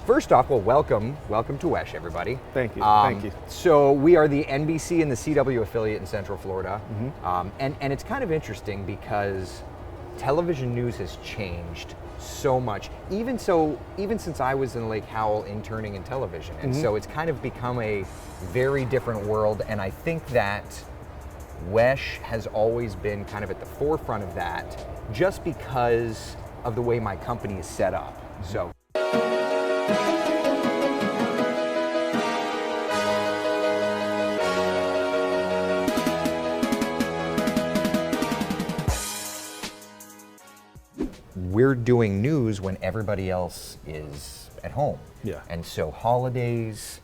First off, well, welcome to WESH, everybody. Thank you. Thank you. So we are the NBC and the CW affiliate in Central Florida, and it's kind of interesting because television news has changed so much. Even since I was in Lake Howell interning in television, and so it's kind of become a very different world. And I think that WESH has always been kind of at the forefront of that, just because of the way my company is set up. So. We're doing news when everybody else is at home. Yeah. And so holidays,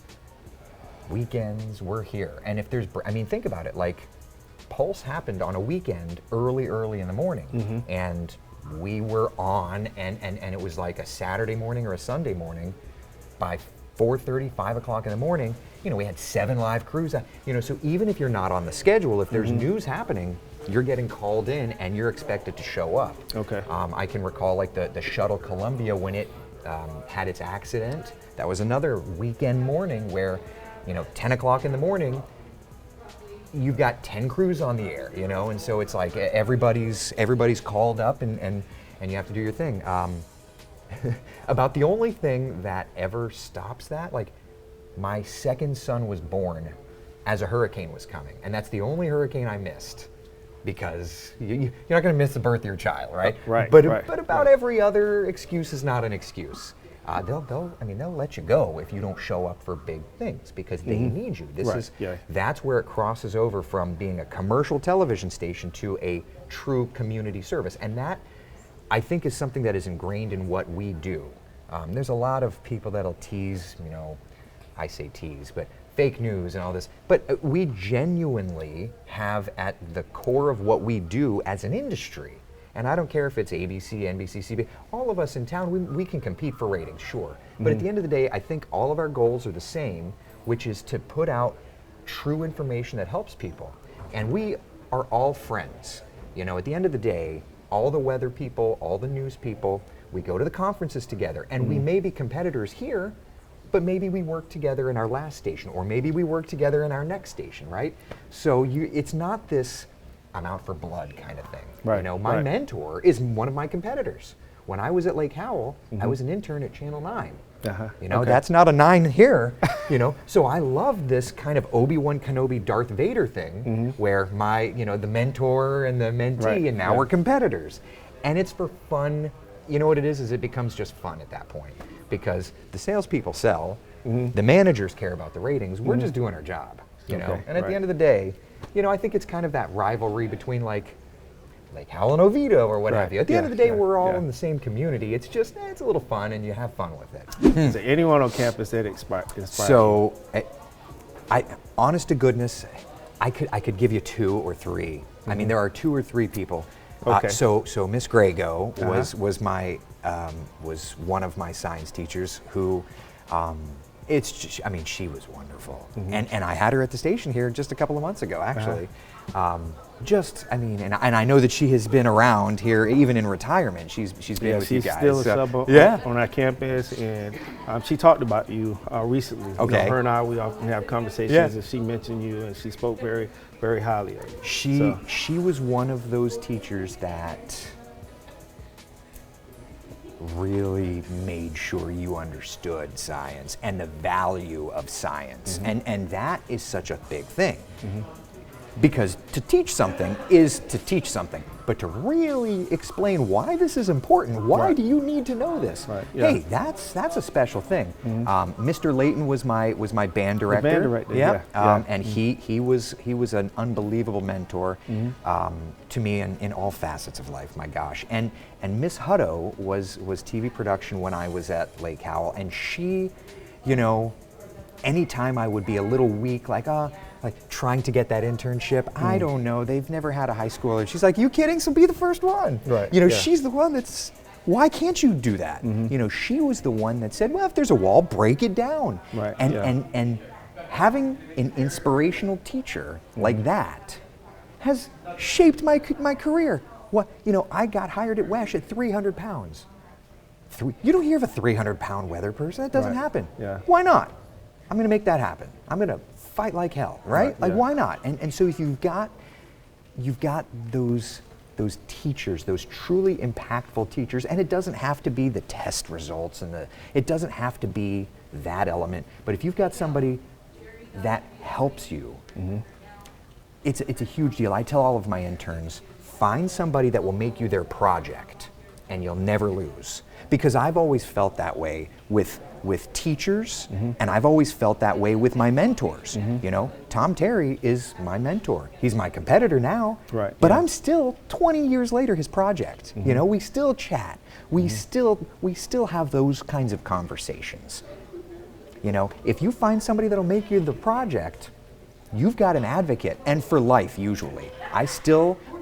weekends, we're here. And if there's, think about it, like Pulse happened on a weekend early in the morning. And we were on, and it was like a Saturday morning or a Sunday morning. By 4:30, 5 o'clock in the morning, we had 7 live crews. So even if you're not on the schedule, if there's news happening, you're getting called in and you're expected to show up. Okay. I can recall like the shuttle Columbia when it had its accident. That was another weekend morning where, 10 o'clock in the morning, you've got 10 crews on the air, and so it's like everybody's called up and you have to do your thing. About the only thing that ever stops that, like my second son was born as a hurricane was coming, and that's the only hurricane I missed. Because you're not going to miss the birth of your child, right? Right. But about every other excuse is not an excuse. They'll let you go if you don't show up for big things because they need you. That's where it crosses over from being a commercial television station to a true community service, and that I think is something that is ingrained in what we do. There's a lot of people that'll tease, I say tease, but fake news and all this, but we genuinely have at the core of what we do as an industry, and I don't care if it's ABC, NBC, CBS, all of us in town, we can compete for ratings, sure. But at the end of the day, I think all of our goals are the same, which is to put out true information that helps people. And we are all friends. At the end of the day, all the weather people, all the news people, we go to the conferences together, and we may be competitors here, but maybe we work together in our last station, or maybe we work together in our next station, right? So it's not this I'm out for blood kind of thing. Right. My mentor is one of my competitors. When I was at Lake Howell, I was an intern at Channel 9. That's not a 9 here, So I love this kind of Obi-Wan Kenobi Darth Vader thing where my, the mentor and the mentee, and now we're competitors. And it's for fun. You know what it is it becomes just fun at that point. Because the salespeople sell, the managers care about the ratings, we're just doing our job, And at the end of the day, I think it's kind of that rivalry between like Howell and Oviedo or what have you. At the end of the day, we're all in the same community. It's just, it's a little fun and you have fun with it. Is there anyone on campus that inspires So, I honest to goodness, I could give you 2 or 3. I mean, there are 2 or 3 people. Okay. So Miss Grego was one of my science teachers who, she was wonderful, and I had her at the station here just a couple of months ago, actually. And I know that she has been around here even in retirement. She's been with you guys. She's still a sub on our campus, and she talked about you recently. Okay. Her and I, we often have conversations, and she mentioned you, and she spoke very, very highly of you. She was one of those teachers that really made sure you understood science and the value of science, and that is such a big thing. Because to teach something is to teach something, but to really explain why this is important, why do you need to know this? Hey, that's a special thing. Mr. Layton was my band director. The band director, and he was an unbelievable mentor to me in all facets of life. My gosh, and Miss Hutto was TV production when I was at Lake Howell, and she, anytime I would be a little weak, like trying to get that internship, I don't know, they've never had a high schooler. She's like, you kidding? So be the first one. She's the one that's, why can't you do that? She was the one that said, well, if there's a wall, break it down. And having an inspirational teacher like that has shaped my career. I got hired at WESH at 300 pounds. You don't hear of a 300-pound weather person. That doesn't happen. Yeah. Why not? I'm going to make that happen. I'm going to fight like hell, right? Like, why not? And so if you've got those teachers, those truly impactful teachers, and it doesn't have to be the test results and it doesn't have to be that element, but if you've got somebody that helps you, it's a huge deal. I tell all of my interns, find somebody that will make you their project and you'll never lose. Because I've always felt that way with teachers, and I've always felt that way with my mentors. You know, Tom Terry is my mentor. He's my competitor now, but I'm still 20 years later his project. You know, we still chat. We still have those kinds of conversations. You know, if you find somebody that'll make you the project, you've got an advocate, and for life usually.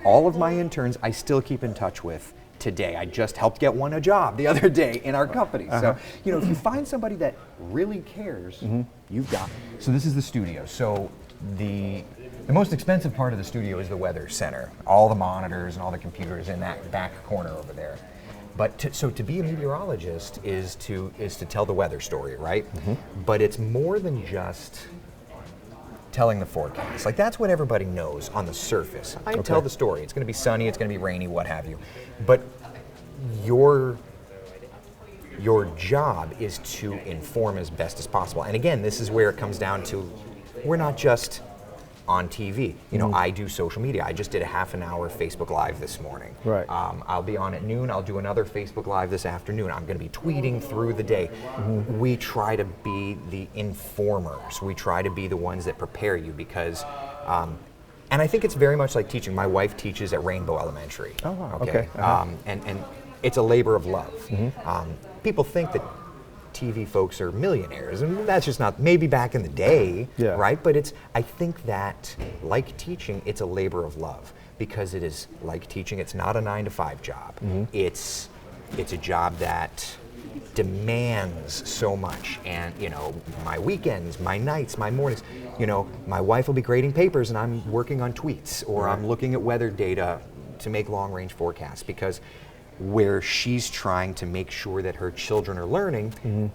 All of my interns, I still keep in touch with today. I just helped get one a job the other day in our company. So, you know, if you find somebody that really cares, you've got. So this is the studio. So the most expensive part of the studio is the weather center. All the monitors and all the computers in that back corner over there. But to be a meteorologist is to tell the weather story, right? But it's more than just telling the forecast. Like, that's what everybody knows on the surface. I tell the story. It's going to be sunny, it's going to be rainy, what have you. But your job is to inform as best as possible. And again, this is where it comes down to, we're not just on TV. You know, I do social media. I just did a half-an-hour Facebook Live this morning. I'll be on at noon. I'll do another Facebook Live this afternoon. I'm going to be tweeting through the day. We try to be the informers. We try to be the ones that prepare you because, and I think it's very much like teaching. My wife teaches at Rainbow Elementary. Oh, wow. Okay. And it's a labor of love. People think that TV folks are millionaires, and that's just not, maybe back in the day, right? But I think that, like teaching, it's a labor of love, because it is like teaching. It's not a 9-to-5 job. It's a job that demands so much, and you know, my weekends, my nights, my mornings, you know, my wife will be grading papers and I'm working on tweets, or I'm looking at weather data to make long-range forecasts, because where she's trying to make sure that her children are learning,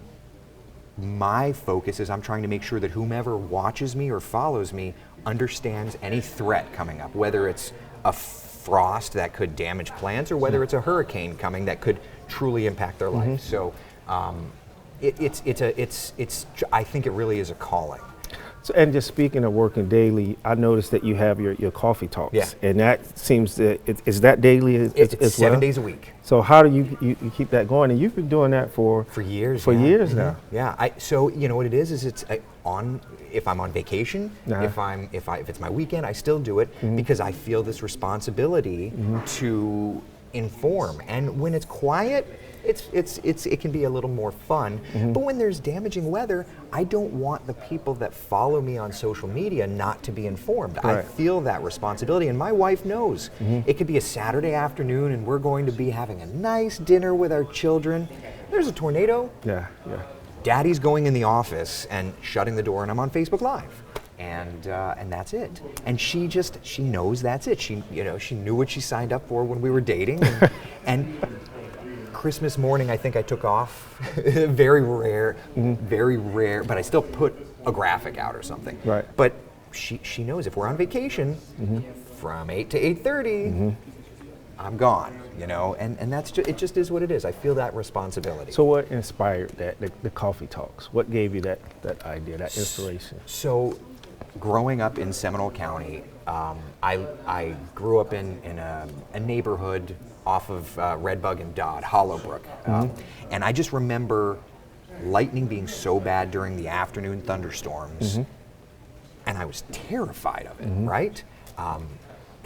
my focus is I'm trying to make sure that whomever watches me or follows me understands any threat coming up, whether it's a frost that could damage plants or whether it's a hurricane coming that could truly impact their life. So I think it really is a calling. So, and just speaking of working daily, I noticed that you have your coffee talks, and that seems to, is that daily it's 7 days a week. So how do you keep that going? And you've been doing that for years. For years now. Yeah. So you know what it is it's if I'm on vacation, if it's my weekend, I still do it because I feel this responsibility to inform. And when it's quiet, it can be a little more fun. But when there's damaging weather, I don't want the people that follow me on social media not to be informed. I feel that responsibility, and my wife knows. It could be a Saturday afternoon and we're going to be having a nice dinner with our children. There's a tornado. Daddy's going in the office and shutting the door, and I'm on Facebook Live. And that's it. And she knows that's it. She knew what she signed up for when we were dating, and Christmas morning, I think I took off. Very rare, but I still put a graphic out or something. But she knows if we're on vacation, from 8 to 8:30, I'm gone. You know, and that's it. Just is what it is. I feel that responsibility. So what inspired that? The coffee talks. What gave you that idea, that inspiration? So, growing up in Seminole County, I grew up in a neighborhood off of Redbug and Dodd, Hollowbrook. And I just remember lightning being so bad during the afternoon thunderstorms, and I was terrified of it, right?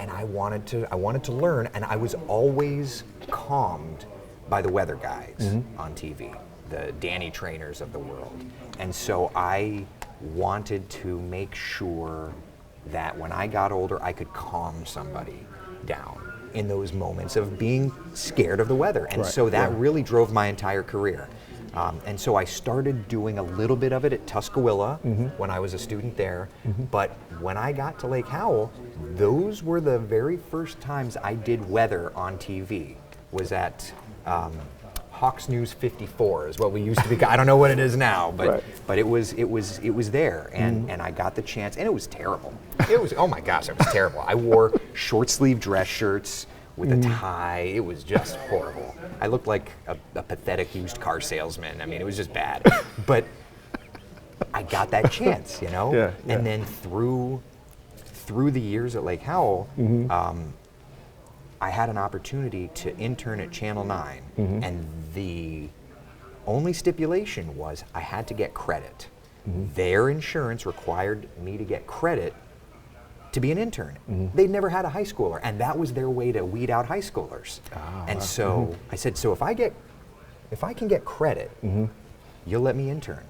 And I wanted to learn, and I was always calmed by the weather guys on TV, the Danny Trainers of the world. And so I wanted to make sure that when I got older, I could calm somebody down in those moments of being scared of the weather. And so that really drove my entire career. And so I started doing a little bit of it at Tuscaloosa when I was a student there. But when I got to Lake Howell, those were the very first times I did weather on TV, was at Hawks News 54 is what we used to be. I don't know what it is now, but but it was there, and I got the chance, and it was terrible. It was, oh my gosh, it was terrible. I wore short sleeve dress shirts with a tie. It was just horrible. I looked like a pathetic used car salesman. I mean, it was just bad. But I got that chance, you know. And then through the years at Lake Howell, I had an opportunity to intern at Channel 9, and the only stipulation was I had to get credit. Their insurance required me to get credit to be an intern. They'd never had a high schooler, and that was their way to weed out high schoolers. And so I said, so if I can get credit, you'll let me intern.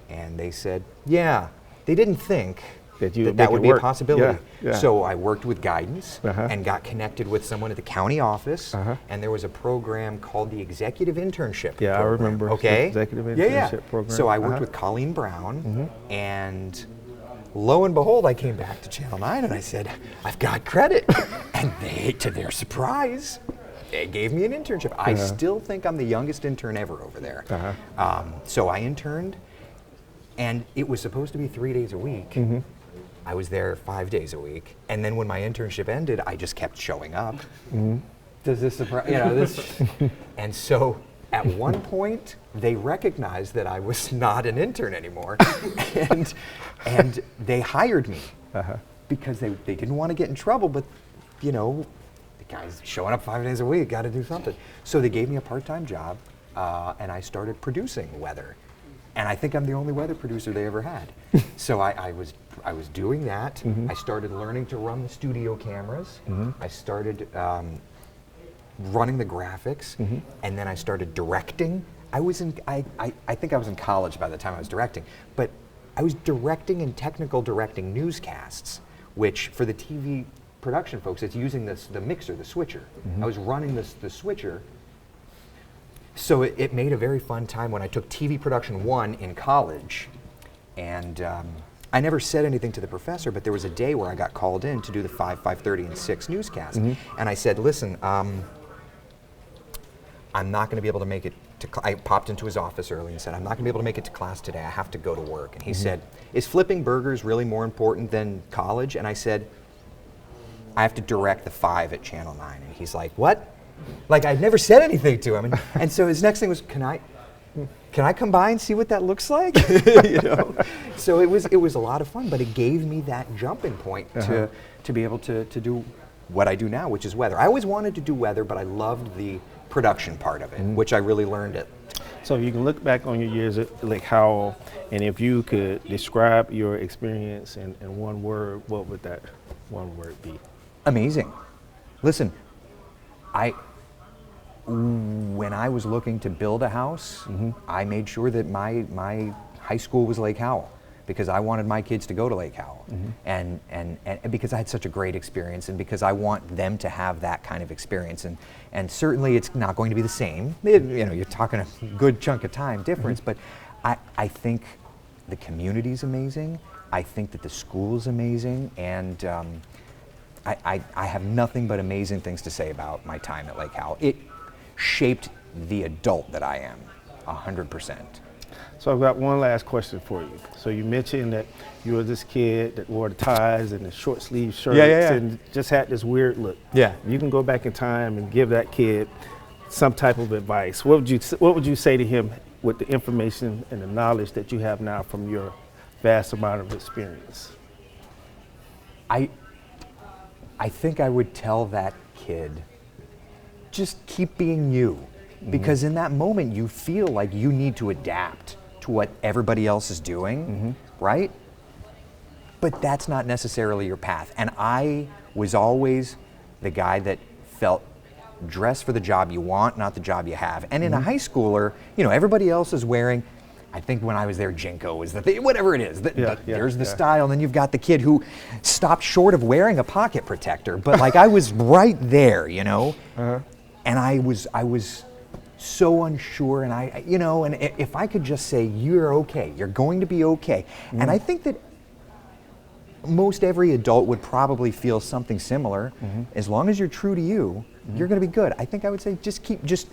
And they said, yeah. They didn't think that would be a possibility. So I worked with guidance and got connected with someone at the county office, and there was a program called the Executive Internship program. I remember. Okay. Executive Internship program. So I worked with Colleen Brown, and lo and behold, I came back to Channel 9 and I said, I've got credit. And they, to their surprise, they gave me an internship. I still think I'm the youngest intern ever over there. So I interned, and it was supposed to be 3 days a week. I was there 5 days a week, and then when my internship ended, I just kept showing up. Does this surprise you know this? And so at one point, they recognized that I was not an intern anymore, and they hired me because they didn't want to get in trouble. But you know, the guy's showing up 5 days a week, got to do something. So they gave me a part-time job, and I started producing weather. And I think I'm the only weather producer they ever had. So I was doing that. I started learning to run the studio cameras. I started running the graphics, and then I started directing. I think I was in college by the time I was directing, but I was directing and technical directing newscasts, which for the TV production folks, it's using the mixer, the switcher. I was running the switcher. So it made a very fun time when I took TV Production 1 in college, and I never said anything to the professor, but there was a day where I got called in to do the 5, 5:30, and 6 newscast, and I said, listen, I'm not going to be able to make it to I popped into his office early and said, I'm not going to be able to make it to class today, I have to go to work. And he said, is flipping burgers really more important than college? And I said, I have to direct the 5 at Channel 9. And he's like, what? Like, I'd never said anything to him, and so his next thing was, can I come by and see what that looks like? You know, so it was a lot of fun, but it gave me that jumping point to be able to do what I do now, which is weather. I always wanted to do weather, but I loved the production part of it, which I really learned it. So you can look back on your years at Lake Howell, and if you could describe your experience in one word, what would that one word be? Amazing. Listen, when I was looking to build a house, I made sure that my high school was Lake Howell, because I wanted my kids to go to Lake Howell, and because I had such a great experience, and because I want them to have that kind of experience, and certainly it's not going to be the same. You know, you're talking a good chunk of time difference, but I think the community's amazing. I think that the school's amazing, and I have nothing but amazing things to say about my time at Lake Howell. It shaped the adult that I am, 100%. So I've got one last question for you. So you mentioned that you were this kid that wore the ties and the short sleeve shirts and just had this weird look. Yeah. You can go back in time and give that kid some type of advice. What would you say to him with the information and the knowledge that you have now from your vast amount of experience? I think I would tell that kid, just keep being you, because in that moment you feel like you need to adapt to what everybody else is doing, right? But that's not necessarily your path. And I was always the guy that felt dress for the job you want, not the job you have. And in a high schooler, you know, everybody else is wearing, I think when I was there, Jinko is the thing, whatever it is. There's the style, and then you've got the kid who stopped short of wearing a pocket protector, but like I was right there, you know? And I was so unsure, and and if I could just say, you're okay, you're going to be okay. And I think that most every adult would probably feel something similar. As long as you're true to you, you're going to be good. I think I would say just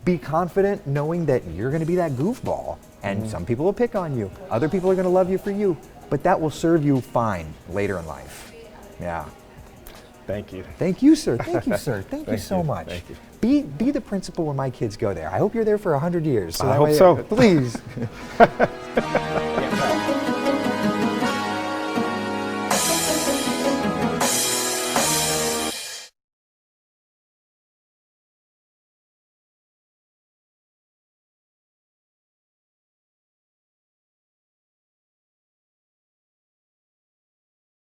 be confident knowing that you're going to be that goofball, and some people will pick on you. Other people are going to love you for you, but that will serve you fine later in life. Yeah. Thank you. Thank you, sir. Thank you, sir. Thank you so much. Thank you. Be the principal when my kids go there. I hope you're there for 100 years. I hope so. Please.